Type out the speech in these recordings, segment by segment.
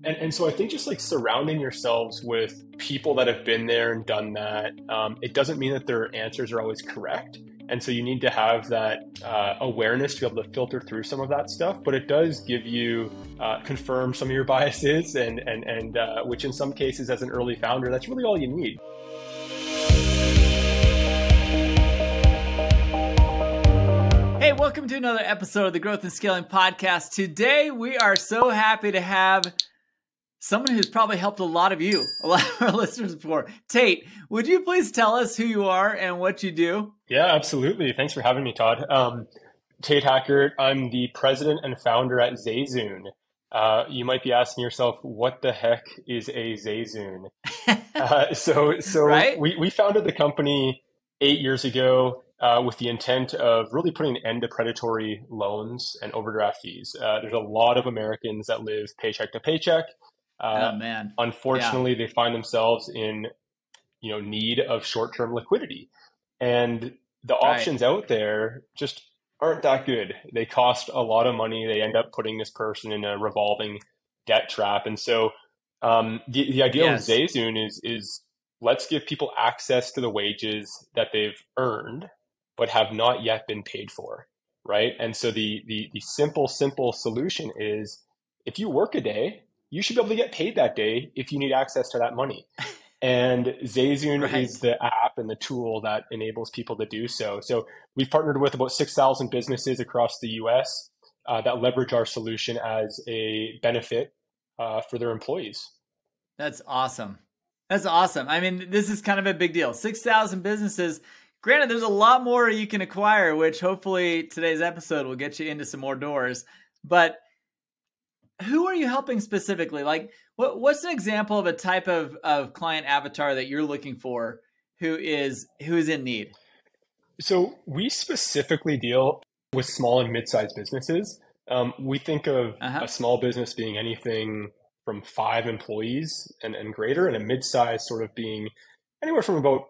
And so I think just like surrounding yourselves with people that have been there and done that, it doesn't mean that their answers are always correct. And so you need to have that awareness to be able to filter through some of that stuff. But it does give you confirm some of your biases, and which in some cases, as an early founder, that's really all you need. Hey, welcome to another episode of the Growth and Scaling Podcast. Today, we are so happy to have someone who's probably helped a lot of our listeners before. Tate, would you please tell us who you are and what you do? Yeah, absolutely. Thanks for having me, Todd. Tate Hackert. I'm the president and founder at Zayzoon. You might be asking yourself, what the heck is a Zayzoon? So Right? we founded the company 8 years ago with the intent of really putting an end to predatory loans and overdraft fees. There's a lot of Americans that live paycheck to paycheck. Oh, man. Unfortunately, they find themselves in need of short-term liquidity. And the options out there just aren't that good. They cost a lot of money. They end up putting this person in a revolving debt trap. And so the idea of Zayzoon is let's give people access to the wages that they've earned but have not yet been paid for, right? And so the simple solution is if you work a day, you should be able to get paid that day if you need access to that money. And Zayzoon is the app and the tool that enables people to do so. So we've partnered with about 6,000 businesses across the US that leverage our solution as a benefit for their employees. That's awesome. That's awesome. I mean, this is kind of a big deal. 6,000 businesses. Granted, there's a lot more you can acquire, which hopefully today's episode will get you into some more doors. But who are you helping specifically? Like, what's an example of a type of client avatar that you're looking for who is in need? So we specifically deal with small and mid-sized businesses. We think of a small business being anything from 5 employees and greater, and a mid-size sort of being anywhere from about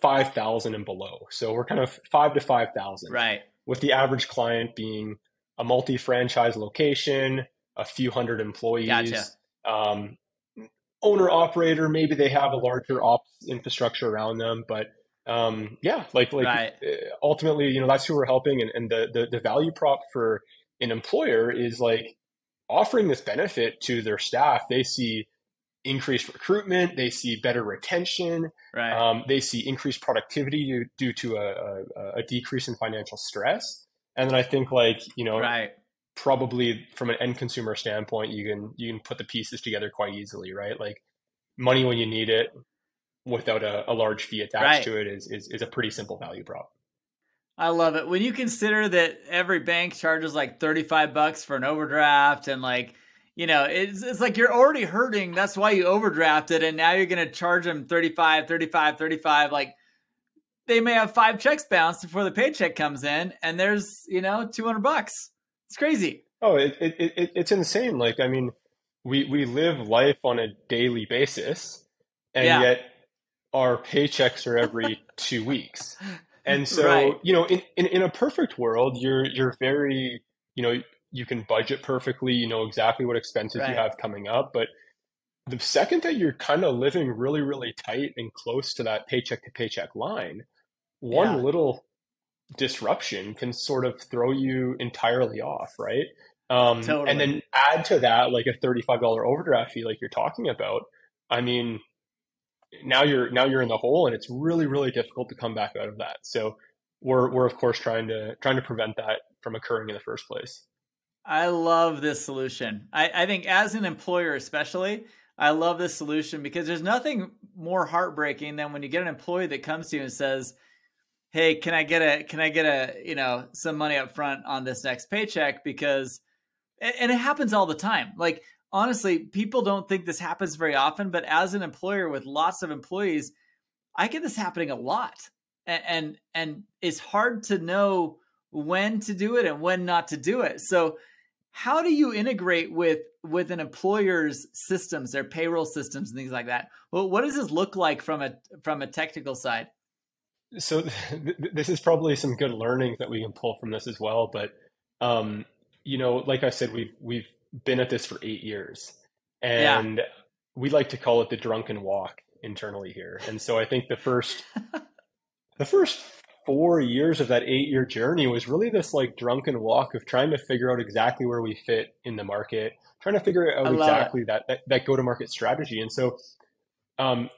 5,000 and below. So we're kind of 5 to 5,000, right? With the average client being a multi-franchise location, a few hundred employees. Gotcha. Owner operator, maybe they have a larger ops infrastructure around them, but right. Ultimately, that's who we're helping. And the value prop for an employer is like offering this benefit to their staff. They see increased recruitment, they see better retention, right. They see increased productivity due to a decrease in financial stress. And then I think right. Probably from an end consumer standpoint, you can put the pieces together quite easily, right? Like money when you need it without a large fee attached to it is a pretty simple value prop. I love it. When you consider that every bank charges like $35 for an overdraft, and it's like you're already hurting. That's why you overdrafted, and now you're going to charge them 35. Like they may have 5 checks bounced before the paycheck comes in, and there's $200. It's crazy. Oh, it's insane. Like, I mean, we live life on a daily basis, and yet our paychecks are every 2 weeks. And so, in a perfect world, you're very, you can budget perfectly, you know exactly what expenses you have coming up. But the second that you're kind of living really, really tight and close to that paycheck to paycheck line, one little disruption can sort of throw you entirely off, right? Totally. And then add to that like a $35 overdraft fee like you're talking about. I mean, now you're in the hole, and it's really, really difficult to come back out of that. So we're of course trying to prevent that from occurring in the first place. I love this solution. I think as an employer especially, I love this solution because there's nothing more heartbreaking than when you get an employee that comes to you and says, "Hey, can I get a some money up front on this next paycheck?" Because, and it happens all the time. Like, honestly, people don't think this happens very often, but as an employer with lots of employees, I get this happening a lot. And it's hard to know when to do it and when not to do it. So how do you integrate with an employer's systems, their payroll systems and things like that? Well, what does this look like from a technical side? So this is probably some good learnings that we can pull from this as well. But, like I said, we've been at this for 8 years. And we like to call it the drunken walk internally here. And so I think the first 4 years of that 8-year journey was really this like drunken walk of trying to figure out exactly where we fit in the market, trying to figure out exactly that go-to-market strategy. And so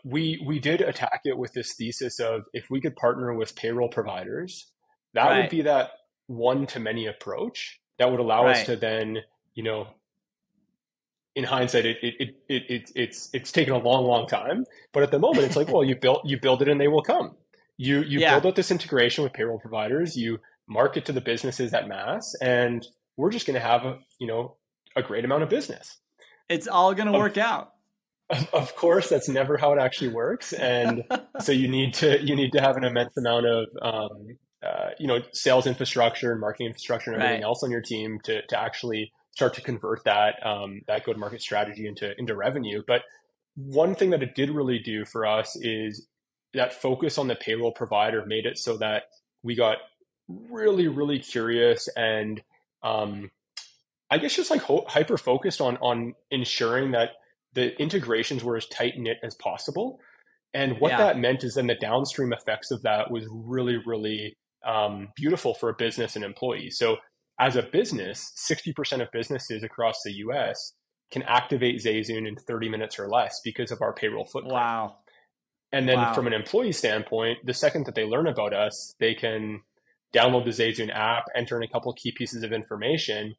we did attack it with this thesis of if we could partner with payroll providers, that would be that one-to-many approach that would allow us to then, in hindsight, it's taken a long time, but at the moment it's like, well, you build it and they will come. You build out this integration with payroll providers, you market to the businesses at mass, and we're just going to have a great amount of business. It's all going to work out. Of course, that's never how it actually works, and so you need to have an immense amount of sales infrastructure and marketing infrastructure and everything else on your team to actually start to convert that go-to-market strategy into revenue. But one thing that it did really do for us is that focus on the payroll provider made it so that we got really, really curious and I guess just like hyper focused on ensuring that the integrations were as tight knit as possible. And what that meant is then the downstream effects of that was really, really beautiful for a business and employees. So as a business, 60% of businesses across the US can activate Zayzoon in 30 minutes or less because of our payroll footprint. Wow. And then from an employee standpoint, the second that they learn about us, they can download the Zayzoon app, enter in a couple of key pieces of information,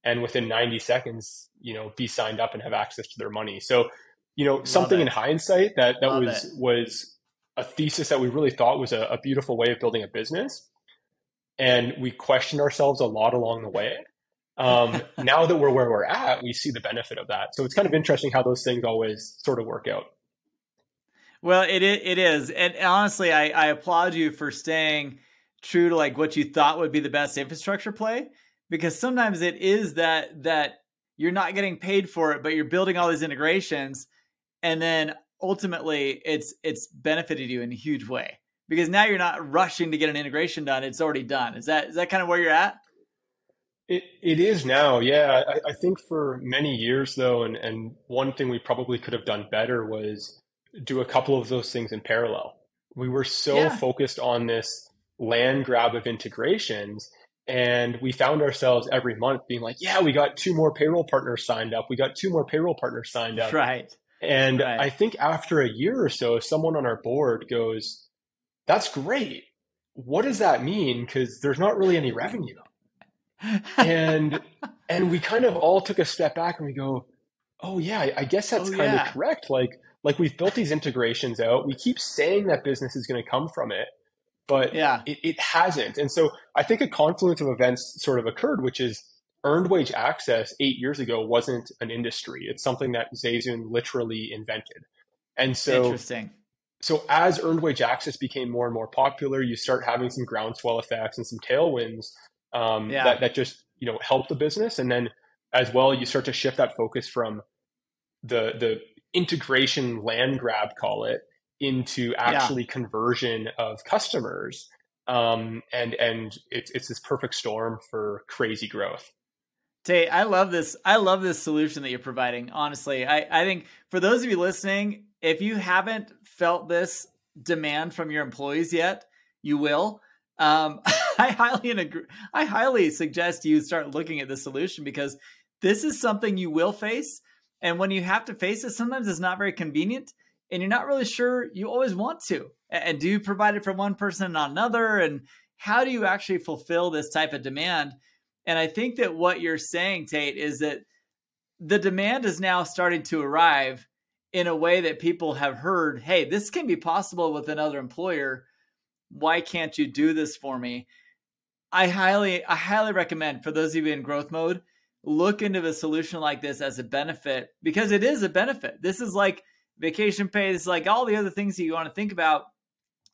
and within 90 seconds, be signed up and have access to their money. So, something in hindsight that was a thesis that we really thought was a beautiful way of building a business. And we questioned ourselves a lot along the way. Now that we're where we're at, we see the benefit of that. So it's kind of interesting how those things always sort of work out. Well, it is. And honestly, I applaud you for staying true to like what you thought would be the best infrastructure play, because sometimes it is that you're not getting paid for it, but you're building all these integrations. And then ultimately it's benefited you in a huge way, because now you're not rushing to get an integration done. It's already done. Is that kind of where you're at? It is now. Yeah. I think for many years though, and one thing we probably could have done better was do a couple of those things in parallel. We were so focused on this land grab of integrations, and we found ourselves every month being like, yeah, we got 2 more payroll partners signed up. We got 2 more payroll partners signed up. Right. And I think after a year or so, someone on our board goes, that's great. What does that mean? Because there's not really any revenue. and we kind of all took a step back and we go, oh yeah, I guess that's kind of correct. Like we've built these integrations out. We keep saying that business is going to come from it, but it hasn't. And so I think a confluence of events sort of occurred, which is earned wage access 8 years ago wasn't an industry. It's something that Zayzoon literally invented. And so, interesting. So as earned wage access became more and more popular, you start having some groundswell effects and some tailwinds that just help the business. And then as well, you start to shift that focus from the integration land grab, call it, into actually conversion of customers. And it's this perfect storm for crazy growth. Tate, I love this. I love this solution that you're providing. Honestly, I think for those of you listening, if you haven't felt this demand from your employees yet, you will. I highly suggest you start looking at the solution, because this is something you will face. And when you have to face it, sometimes it's not very convenient and you're not really sure you always want to. And do you provide it for one person and not another? And how do you actually fulfill this type of demand? And I think that what you're saying, Tate, is that the demand is now starting to arrive in a way that people have heard, hey, this can be possible with another employer. Why can't you do this for me? I highly recommend, for those of you in growth mode, look into a solution like this as a benefit, because it is a benefit. This is like vacation pay. This is like all the other things that you want to think about.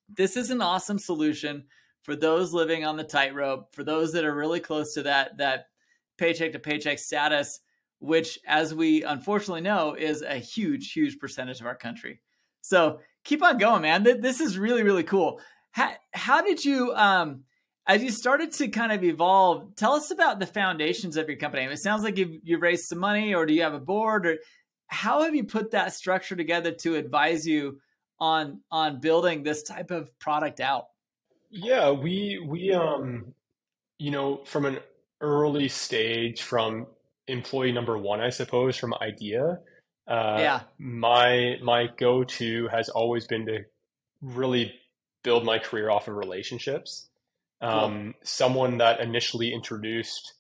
This is an awesome solution for those living on the tightrope, for those that are really close to that paycheck to paycheck status, which, as we unfortunately know, is a huge, huge percentage of our country. So keep on going, man. This is really, really cool. How did you, as you started to kind of evolve, tell us about the foundations of your company. It sounds like you've raised some money, or do you have a board? Or How have you put that structure together to advise you on building this type of product out? Yeah, from an early stage, from employee number one, I suppose, from idea, Yeah, my go-to has always been to really build my career off of relationships. cool. Someone that initially introduced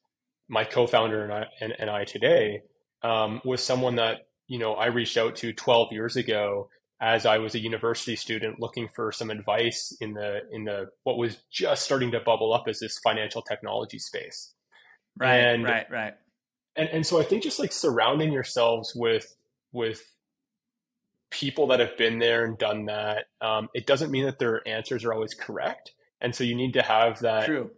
my co-founder and I today was someone that I reached out to 12 years ago as I was a university student looking for some advice in the what was just starting to bubble up as this financial technology space. Right, And right, right. and so I think just like surrounding yourselves with people that have been there and done that, it doesn't mean that their answers are always correct. And so you need to have that, True.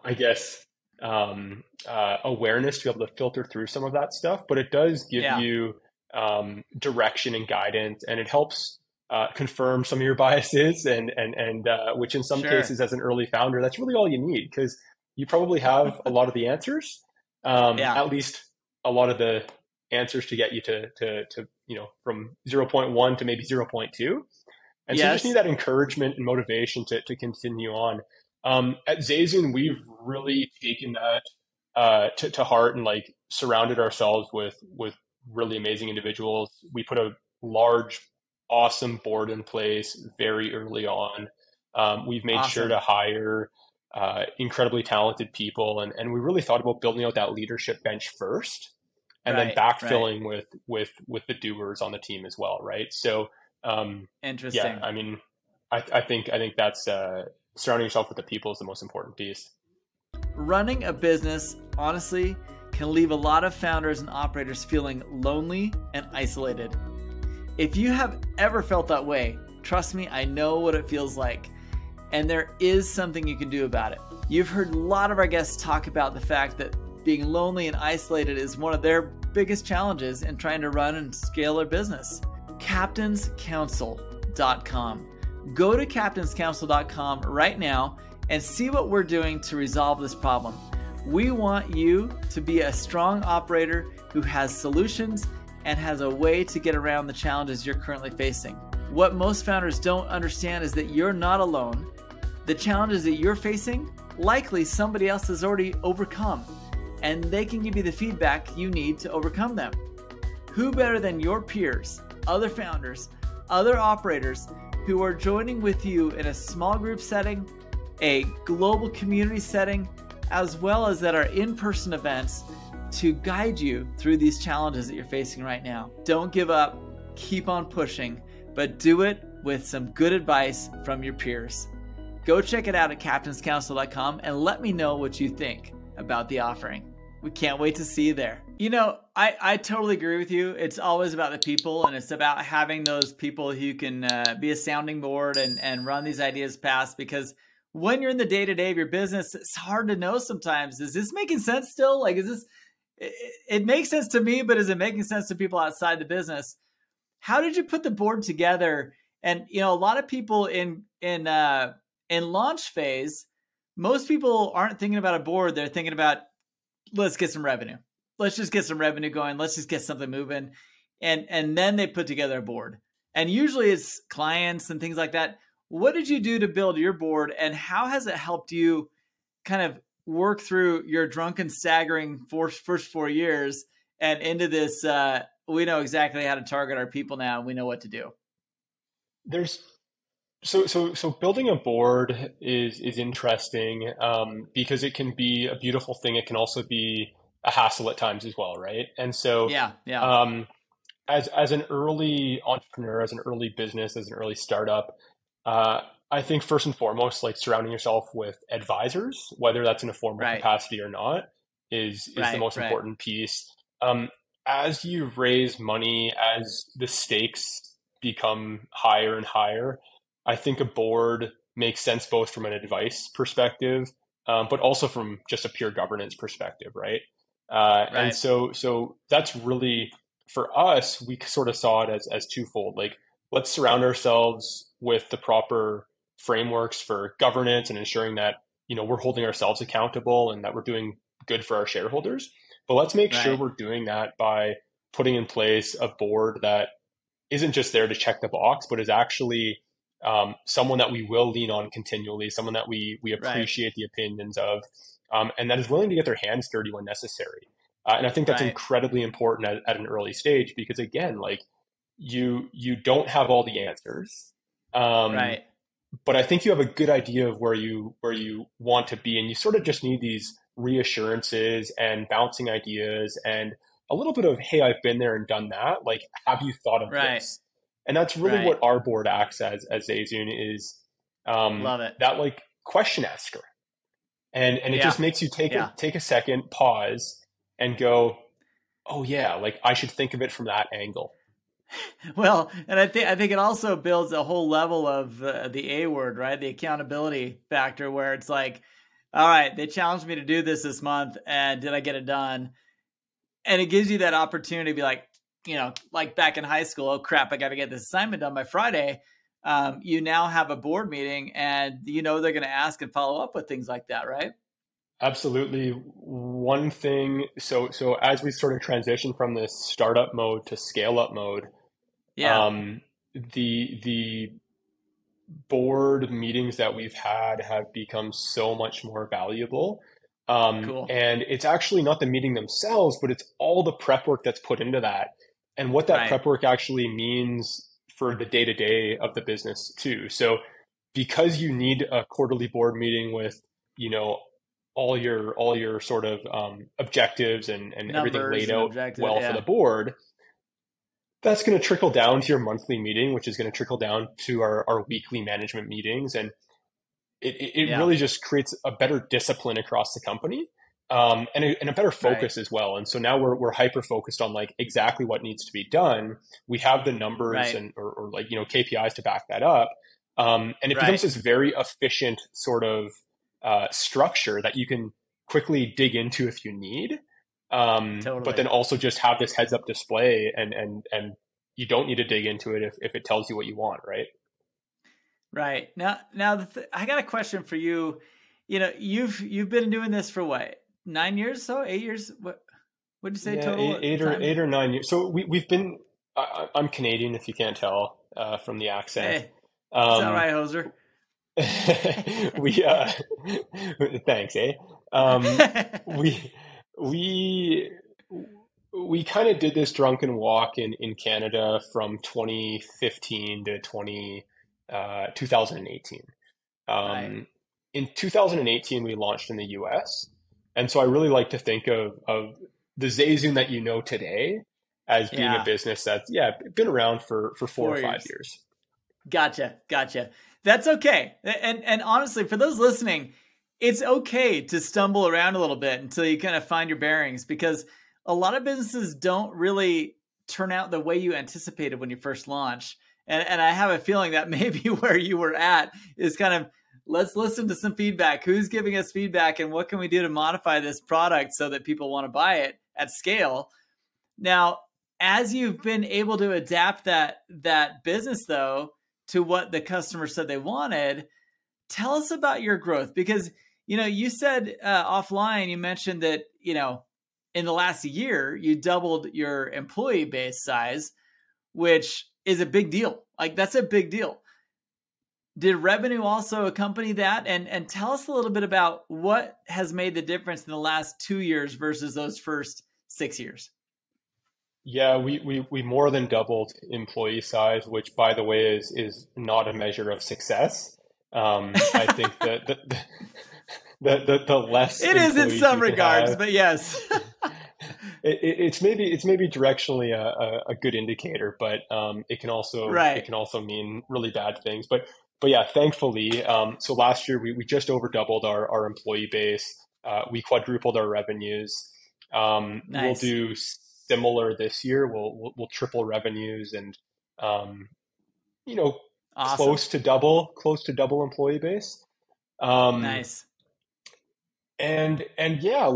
I guess, awareness to be able to filter through some of that stuff. But it does give Yeah, you direction and guidance, and it helps confirm some of your biases, and which in some sure. cases, as an early founder, that's really all you need because you probably have a lot of the answers, Yeah. at least a lot of the answers to get you to from 0.1 to maybe 0.2. And so you just need Yes. that encouragement and motivation to continue on. At Zayzoon, we've really taken that to heart and like surrounded ourselves with really amazing individuals. We put a large, awesome board in place very early on. We've made sure Awesome. to hire incredibly talented people, and we really thought about building out that leadership bench first, and then Right, right. backfilling with the doers on the team as well, right? So, yeah, Interesting. I mean, I think that's surrounding yourself with the people is the most important piece. Running a business, honestly, can leave a lot of founders and operators feeling lonely and isolated. If you have ever felt that way, trust me, I know what it feels like. And there is something you can do about it. You've heard a lot of our guests talk about the fact that being lonely and isolated is one of their biggest challenges in trying to run and scale their business. captainscouncil.com. Go to captainscouncil.com right now and see what we're doing to resolve this problem. We want you to be a strong operator who has solutions and has a way to get around the challenges you're currently facing. What most founders don't understand is that you're not alone. The challenges that you're facing, likely somebody else has already overcome, and they can give you the feedback you need to overcome them. Who better than your peers, other founders, other operators who are joining with you in a small group setting, a global community setting, as well as at our in-person events to guide you through these challenges that you're facing right now. Don't give up, keep on pushing, but do it with some good advice from your peers. Go check it out at captainscouncil.com and let me know what you think about the offering. We can't wait to see you there. I totally agree with you. It's always about the people, and it's about having those people who can be a sounding board and run these ideas past, because when you're in the day-to-day of your business, it's hard to know sometimes, is this making sense still? Like, it makes sense to me, but is it making sense to people outside the business? How did you put the board together? And, a lot of people in launch phase, most people aren't thinking about a board. They're thinking about, let's get some revenue. Let's just get some revenue going. Let's just get something moving. And then they put together a board. And usually it's clients and things like that. What did you do to build your board, and how has it helped you kind of work through your drunken, staggering first 4 years and into this? We know exactly how to target our people now, and we know what to do. There's so building a board is interesting, because it can be a beautiful thing. It can also be a hassle at times as well, right? And so, Yeah, yeah. as an early entrepreneur, as an early business, as an early startup, I think first and foremost, like surrounding yourself with advisors, whether that's in a formal Right, capacity or not, is the right, most right. important piece. As you raise money, as the stakes become higher and higher, I think a board makes sense both from an advice perspective, but also from just a pure governance perspective, right? And Right. so that's really, for us, we sort of saw it as twofold. Like, let's surround ourselves with the proper frameworks for governance and ensuring that we're holding ourselves accountable and that we're doing good for our shareholders. But let's make sure Right. we're doing that by putting in place a board that isn't just there to check the box, but is actually someone that we will lean on continually, someone that we Right. appreciate the opinions of, and that is willing to get their hands dirty when necessary. And I think that's Right. incredibly important at an early stage because, again, like you don't have all the answers, um, Right. but I think you have a good idea of where you want to be, and you sort of just need these reassurances and bouncing ideas and a little bit of, hey, I've been there and done that. Like, have you thought of Right. this? And that's really Right. what our board acts as Zayzoon is, Love it. that like question asker. And it Yeah. just makes you Yeah. take a second, pause, and go, oh yeah, like I should think of it from that angle. Well, and I think it also builds a whole level of the A word, right? The accountability factor, where it's like, all right, they challenged me to do this month, and did I get it done? And it gives you that opportunity to be like, like back in high school, oh crap, I got to get this assignment done by Friday. You now have a board meeting, and they're going to ask and follow up with things like that, right? Absolutely. One thing, so as we sort of transition from this startup mode to scale up mode, Yeah. um, the board meetings that we've had have become so much more valuable. Cool. And it's actually not the meeting themselves, but it's all the prep work that's put into that and what that Right. prep work actually means for the day to day of the business too. So because you need a quarterly board meeting with, all your sort of objectives and everything Numbers laid and out objectives. well for the Yeah. board, that's going to trickle down to your monthly meeting, which is going to trickle down to our weekly management meetings. And it Yeah. really just creates a better discipline across the company, and a better Right. focus as well. And so now we're hyper focused on like exactly what needs to be done. We have the numbers Right. and or like KPIs to back that up, and it becomes Right. this very efficient sort of structure that you can quickly dig into if you need, but Totally. then also just have this heads up display, and you don't need to dig into it if it tells you what you want, right? Right. Now, I got a question for you. You've been doing this for what, 9 years? So 8 years? What'd you say Yeah, total eight time? or 9 years. So we've been. I'm Canadian, if you can't tell from the accent. Hey, it's all Um, right, hoser. we thanks, eh? We we we kind of did this drunken walk in Canada from 2015 to 2018. Right. Um, in 2018, we launched in the US. And so I really like to think of the Zayzoon that you know today as being a Yeah. business that's, yeah, been around for 4 or 5 4 years. years. Gotcha. That's okay. And honestly, for those listening, it's okay to stumble around a little bit until you kind of find your bearings, because a lot of businesses don't really turn out the way you anticipated when you first launch. And I have a feeling that maybe where you were at is kind of, let's listen to some feedback. Who's giving us feedback, and what can we do to modify this product so that people want to buy it at scale? Now, as you've been able to adapt that business though to what the customer said they wanted, tell us about your growth, because you said offline, you mentioned that in the last year you doubled your employee base size, which is a big deal. Like, that's a big deal. Did revenue also accompany that? And tell us a little bit about what has made the difference in the last 2 years versus those first 6 years. Yeah, we more than doubled employee size, which, by the way, is not a measure of success. I think that the less It is in employees some you can regards, have, but yes. it's maybe directionally a good indicator, but it Right. can also mean really bad things. But yeah, thankfully, so last year we just over doubled our employee base. We quadrupled our revenues. We'll Nice. do similar this year. We'll triple revenues and you know Awesome. close to double employee base. Um, Nice. and yeah,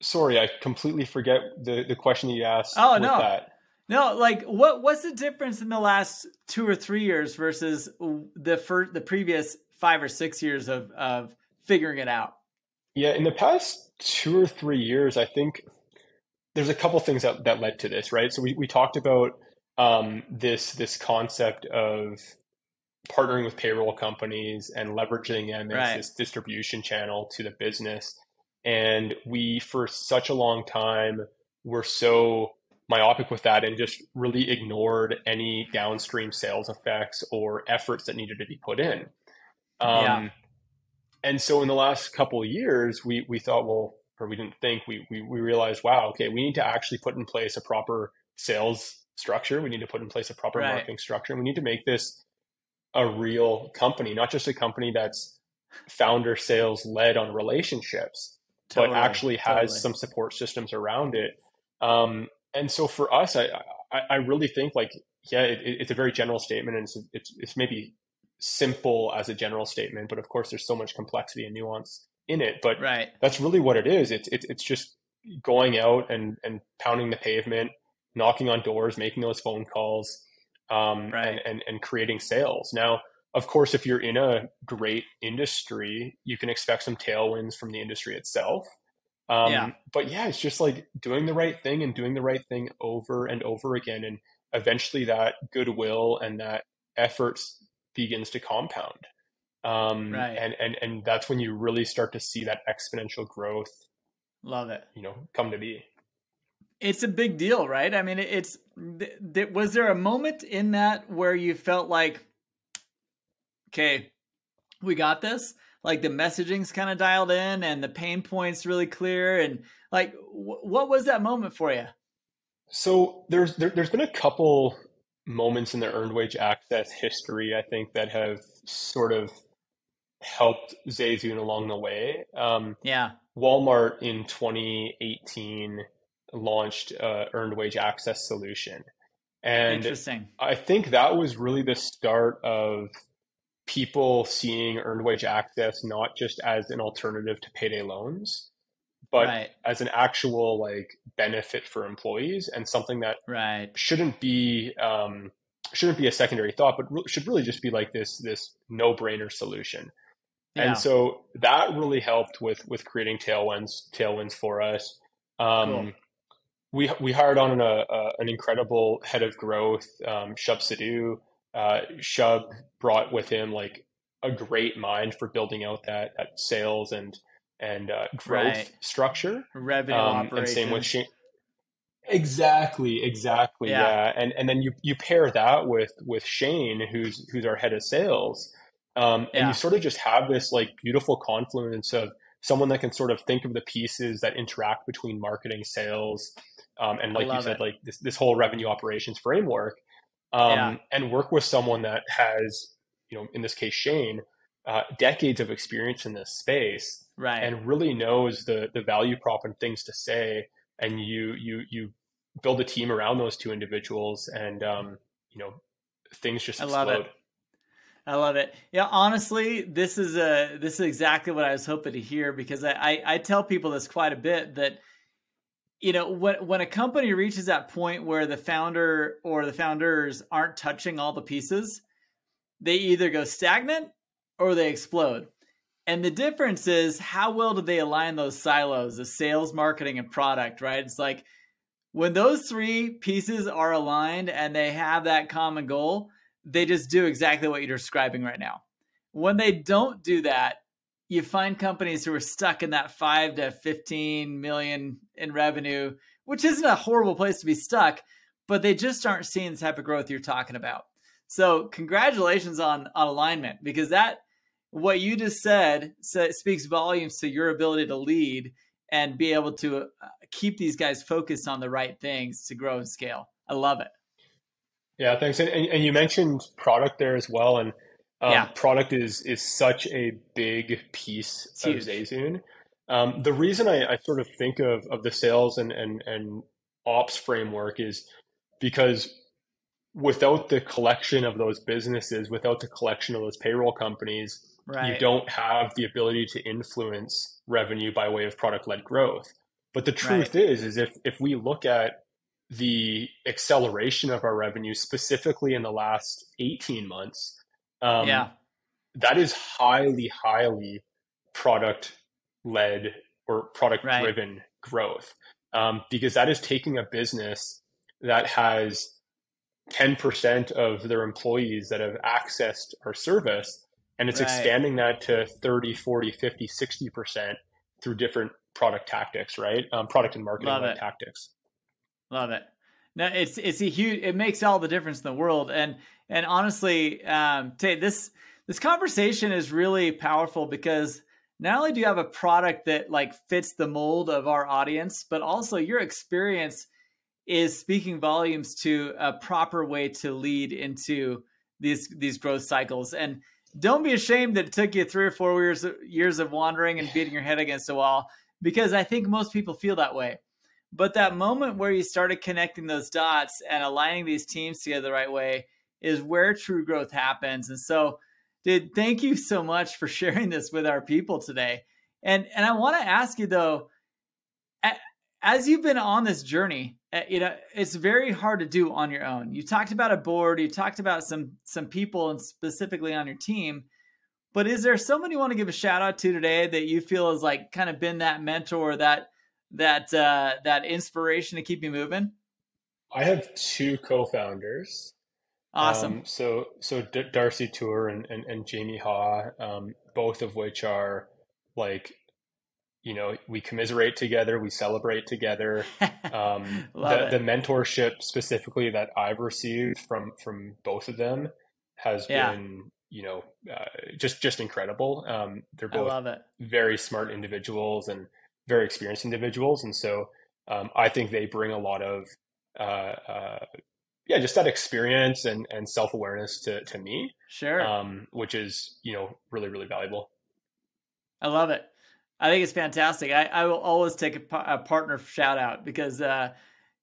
sorry, I completely forget the question that you asked Oh, with no. that. No, like what's the difference in the last 2 or 3 years versus the previous 5 or 6 years of figuring it out? Yeah, in the past 2 or 3 years, I think there's a couple things that led to this, right? So we talked about this concept of partnering with payroll companies and leveraging them as Right. this distribution channel to the business. And we, for such a long time, were so myopic with that and just really ignored any downstream sales effects or efforts that needed to be put in. Yeah. Um, and so in the last couple of years, we thought, well, or we didn't think, we realized, wow, okay, we need to actually put in place a proper sales structure. We need to put in place a proper Right. marketing structure. And we need to make this a real company, not just a company that's founder sales led on relationships, but Totally. actually has Totally. some support systems around it. And so for us, I really think like, yeah, it's a very general statement, and it's maybe simple as a general statement, but of course there's so much complexity and nuance in it. But Right. that's really what it is. It's just going out and pounding the pavement, knocking on doors, making those phone calls, Right. and creating sales. Now, of course, if you're in a great industry, you can expect some tailwinds from the industry itself. Yeah. But yeah, it's just like doing the right thing and doing the right thing over and over again. And eventually that goodwill and that effort begins to compound. Right. And that's when you really start to see that exponential growth, Love it. come to be. It's a big deal, right? I mean, was there a moment in that where you felt like, okay, we got this? Like the messaging's kind of dialed in and the pain points really clear, and like, what was that moment for you? So there's been a couple moments in the earned wage access history, I think, that have sort of helped Zayzoon along the way. Yeah. Walmart in 2018 launched earned wage access solution. And Interesting. I think that was really the start of people seeing earned wage access not just as an alternative to payday loans, but Right. as an actual like benefit for employees and something that Right. shouldn't be a secondary thought, but should really just be like this no brainer solution. And Yeah. so that really helped with creating tailwinds for us. Cool. Um, we hired on an incredible head of growth, Shub Sidhu. Shub brought with him like a great mind for building out that sales and growth Right. structure. Revenue And same with operations. Shane. Exactly, Yeah. yeah. And then you pair that with Shane, who's our head of sales, and you Yeah. sort of just have this like beautiful confluence of someone that can sort of think of the pieces that interact between marketing, sales, and I like you love said, it. like this whole revenue operations framework, Yeah. and work with someone that has, in this case, Shane, decades of experience in this space Right. and really knows the value prop and things to say. And you build a team around those two individuals, and things just I love it. explode. I love it. Yeah, honestly, this is exactly what I was hoping to hear, because I tell people this quite a bit, that when a company reaches that point where the founder or the founders aren't touching all the pieces, they either go stagnant or they explode. And the difference is, how well do they align those silos of sales, marketing, and product, right? It's like when those three pieces are aligned and they have that common goal, they just do exactly what you're describing right now. When they don't do that, you find companies who are stuck in that 5 to 15 million in revenue, which isn't a horrible place to be stuck, but they just aren't seeing the type of growth you're talking about. So congratulations on alignment, because that, what you just said speaks volumes to your ability to lead and be able to keep these guys focused on the right things to grow and scale. I love it. Yeah, thanks. And you mentioned product there as well, and Yeah, product is such a big piece it's of huge. Zayzoon. The reason I sort of think of the sales and ops framework is because without the collection of those businesses, without the collection of those payroll companies, you Right, don't have the ability to influence revenue by way of product-led growth. But the right. truth is if we look at the acceleration of our revenue, specifically in the last 18 months, um, Yeah, that is highly product-led or right. product-driven growth. because that is taking a business that has 10% of their employees that have accessed our service, and it's expanding that to 30, 40, 50, 60% through different product tactics, right? Product and marketing tactics. Love it. No, it's a huge, it makes all the difference in the world. And honestly, Tate, this conversation is really powerful because not only do you have a product that like fits the mold of our audience, but also your experience is speaking volumes to a proper way to lead into these growth cycles. And don't be ashamed that it took you 3 or 4 years of wandering and beating your head against a wall, because I think most people feel that way. But that moment where you started connecting those dots and aligning these teams together the right way is where true growth happens. And so, dude, thank you so much for sharing this with our people today. And I want to ask you though, as you've been on this journey, it's very hard to do on your own. You talked about a board, you talked about some people and specifically on your team, but is there someone you want to give a shout out to today that you feel has like kind of been that mentor, that inspiration to keep you moving? I have 2 co-founders. Awesome. So Darcy Tour and Jamie Haw, both of which are like, we commiserate together, we celebrate together. The mentorship specifically that I've received from both of them has been, just incredible. They're both very smart individuals and very experienced individuals. And so I think they bring a lot of, just that experience and self-awareness to me. Sure. Which is, really, really valuable. I love it. I think it's fantastic. I will always take a partner shout out because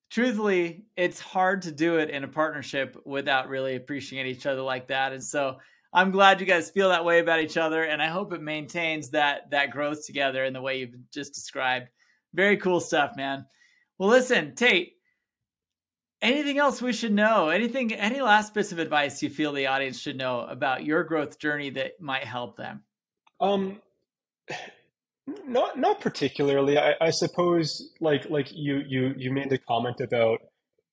truthfully, it's hard to do it in a partnership without really appreciating each other like that. And so I'm glad you guys feel that way about each other. And I hope it maintains that growth together in the way you've just described. Very cool stuff, man. Well, listen, Tate, anything else we should know? Any last bits of advice you feel the audience should know about your growth journey that might help them? Not particularly. I suppose like you made the comment about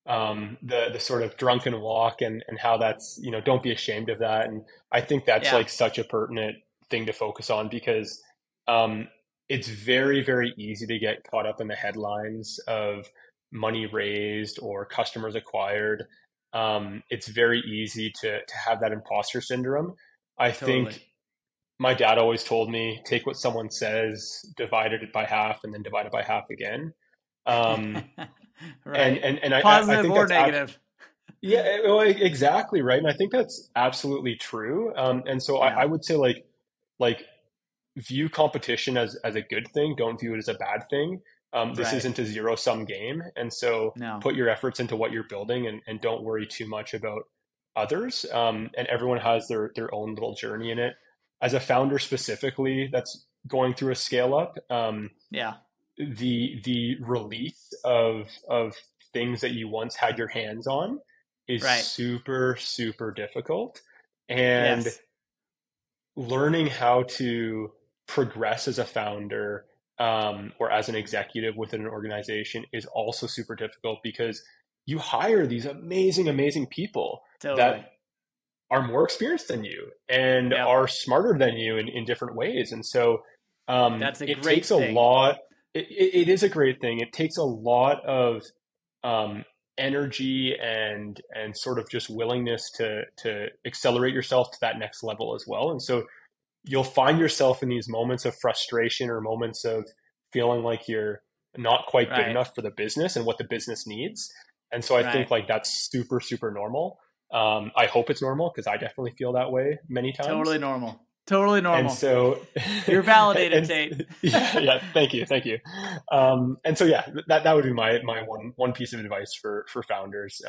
the sort of drunken walk and how that's, don't be ashamed of that. And I think that's like such a pertinent thing to focus on because it's very, very easy to get caught up in the headlines of money raised or customers acquired. It's very easy to have that imposter syndrome. I think my dad always told me, take what someone says, divide it by half, and then divide it by half again. Right. And positive I think or that's negative. Yeah, well, exactly right. And I think that's absolutely true. And so I would say like view competition as a good thing. Don't view it as a bad thing. This isn't a zero-sum game. And so put your efforts into what you're building and don't worry too much about others. And everyone has their own little journey in it. As a founder specifically that's going through a scale up, the release of things that you once had your hands on is super, super difficult. And learning how to progress as a founder or as an executive within an organization is also super difficult because you hire these amazing, amazing people that are more experienced than you and are smarter than you in different ways. And so that's a it great takes thing. a lot. It is a great thing. It takes a lot of energy and sort of just willingness to accelerate yourself to that next level as well. And so you'll find yourself in these moments of frustration or moments of feeling like you're not quite good enough for the business and what the business needs. And so I think like that's super, super normal. I hope it's normal because I definitely feel that way many times. Totally normal. Totally normal. And so, you're validated, Tate. Yeah. Thank you. And so, that would be my one piece of advice for founders.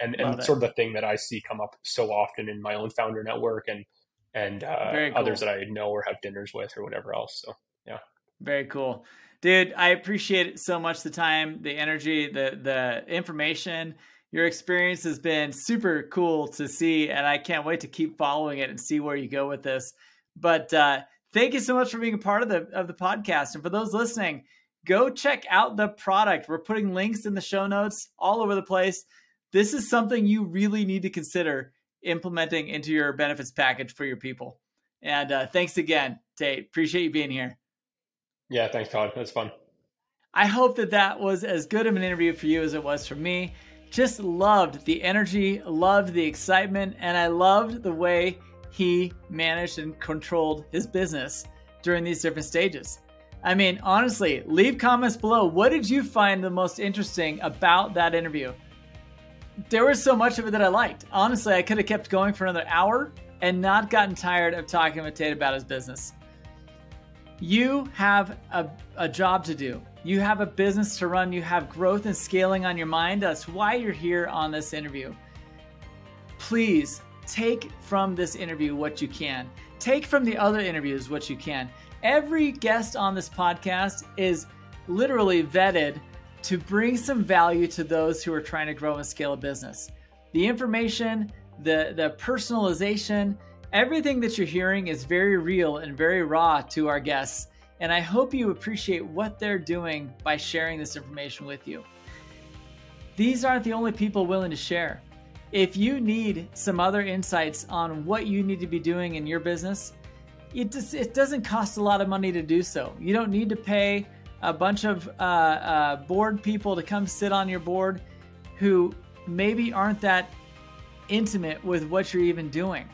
And sort of the thing that I see come up so often in my own founder network and cool. others that I know or have dinners with or whatever else. So, yeah. Very cool. Dude, I appreciate it so much. The time, the energy, the information. Your experience has been super cool to see, and I can't wait to keep following it and see where you go with this. But thank you so much for being a part of the podcast. And for those listening, go check out the product. We're putting links in the show notes all over the place. This is something you really need to consider implementing into your benefits package for your people. And thanks again, Tate. Appreciate you being here. Yeah, thanks, Todd. That's fun. I hope that was as good of an interview for you as it was for me. Just loved the energy, loved the excitement, and I loved the way he managed and controlled his business during these different stages. I mean, honestly, leave comments below. What did you find the most interesting about that interview? There was so much of it that I liked. Honestly, I could have kept going for another hour and not gotten tired of talking with Tate about his business. You have a job to do. You have a business to run. You have growth and scaling on your mind. That's why you're here on this interview. Please take from this interview what you can. Take from the other interviews what you can. Every guest on this podcast is literally vetted to bring some value to those who are trying to grow and scale a business. The information, the personalization, everything that you're hearing is very real and very raw to our guests. And I hope you appreciate what they're doing by sharing this information with you. These aren't the only people willing to share. If you need some other insights on what you need to be doing in your business, it doesn't cost a lot of money to do so. You don't need to pay a bunch of board people to come sit on your board who maybe aren't that intimate with what you're even doing.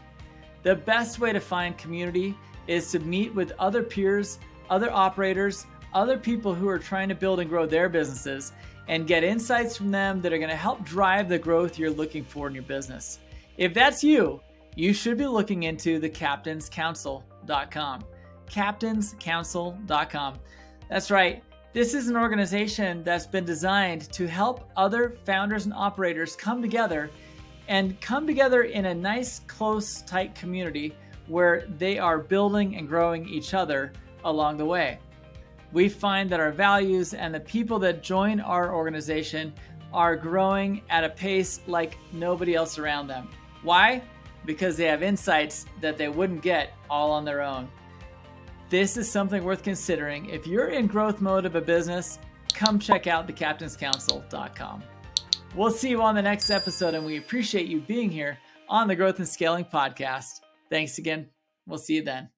The best way to find community is to meet with other peers, other operators, other people who are trying to build and grow their businesses, and get insights from them that are going to help drive the growth you're looking for in your business. If that's you, you should be looking into the captainscouncil.com. Captainscouncil.com. That's right. This is an organization that's been designed to help other founders and operators come together in a nice, close, tight community where they are building and growing each other along the way. We find that our values and the people that join our organization are growing at a pace like nobody else around them. Why? Because they have insights that they wouldn't get all on their own. This is something worth considering. If you're in growth mode of a business, come check out thecaptainscouncil.com. We'll see you on the next episode, and we appreciate you being here on the Growth and Scaling Podcast. Thanks again. We'll see you then.